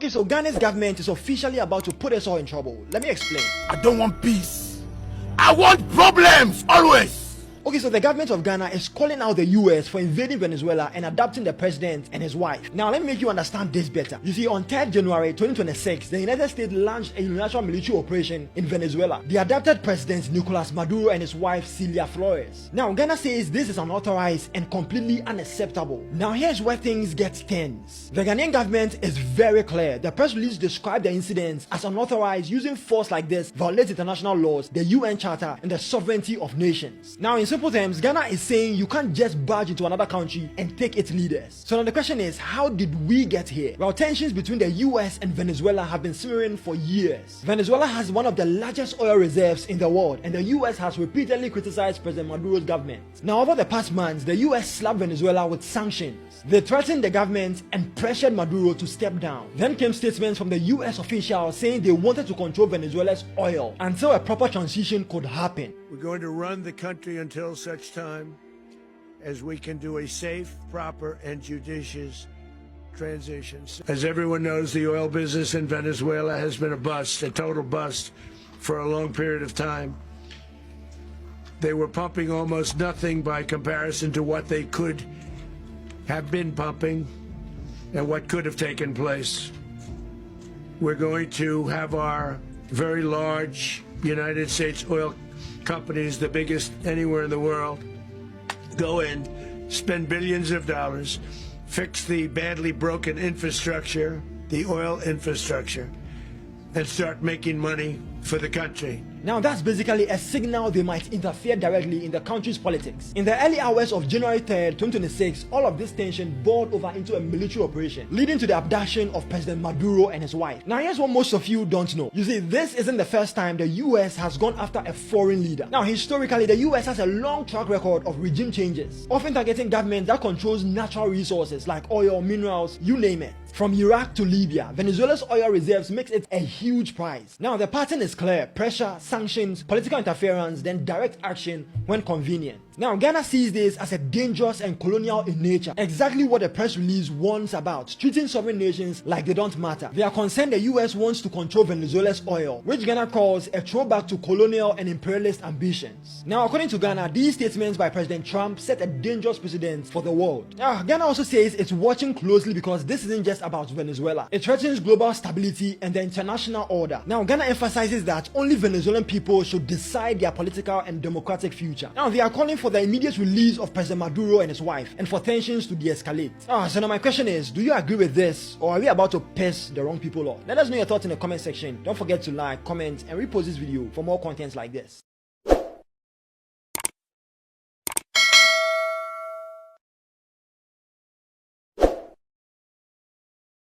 Okay, so Ghana's government is officially about to put us all in trouble. Let me explain. I don't want peace. I want problems, always. Okay, so the government of Ghana is calling out the US for invading Venezuela and adopting the president and his wife. Now, let me make you understand this better. You see, on 3rd January 2026, the United States launched a unilateral military operation in Venezuela. They adopted President Nicolás Maduro and his wife, Cilia Flores. Now, Ghana says this is unauthorized and completely unacceptable. Now, here's where things get tense. The Ghanaian government is very clear. The press release described the incidents as unauthorized. Using force like this violates international laws, the UN Charter, and the sovereignty of nations. Now, in simple terms, Ghana is saying you can't just barge into another country and take its leaders. So now the question is, how did we get here? Well, tensions between the US and Venezuela have been simmering for years. Venezuela has one of the largest oil reserves in the world, and the US has repeatedly criticized President Maduro's government. Now, over the past months, the US slapped Venezuela with sanctions. They threatened the government and pressured Maduro to step down. Then came statements from the US officials saying they wanted to control Venezuela's oil until a proper transition could happen. We're going to run the country until such time as we can do a safe, proper, and judicious transition. As everyone knows, the oil business in Venezuela has been a bust, a total bust, for a long period of time. They were pumping almost nothing by comparison to what they could have been pumping and what could have taken place. We're going to have our very large United States oil companies, the biggest anywhere in the world, go in, spend billions of dollars, fix the badly broken infrastructure, the oil infrastructure, and start making money for the country. Now, that's basically a signal they might interfere directly in the country's politics. In the early hours of January 3rd, 2026, all of this tension boiled over into a military operation, leading to the abduction of President Maduro and his wife. Now, here's what most of you don't know. You see, this isn't the first time the US has gone after a foreign leader. Now, historically, the US has a long track record of regime changes, often targeting governments that controls natural resources like oil, minerals, you name it. From Iraq to Libya, Venezuela's oil reserves makes it a huge prize. Now, the pattern is clear: pressure, sanctions, political interference, then direct action when convenient. Now, Ghana sees this as a dangerous and colonial in nature, exactly what the press release warns about, treating sovereign nations like they don't matter. They are concerned the US wants to control Venezuela's oil, which Ghana calls a throwback to colonial and imperialist ambitions. Now, according to Ghana, these statements by President Trump set a dangerous precedent for the world. Ghana also says it's watching closely because this isn't just about Venezuela. It threatens global stability and the international order. Now, Ghana emphasizes that only Venezuelan people should decide their political and democratic future. Now, they are calling for the immediate release of President Maduro and his wife, and for tensions to de-escalate. So now my question is, do you agree with this, or are we about to piss the wrong people off? Let us know your thoughts in the comment section. Don't forget to like, comment, and repost this video for more content like this.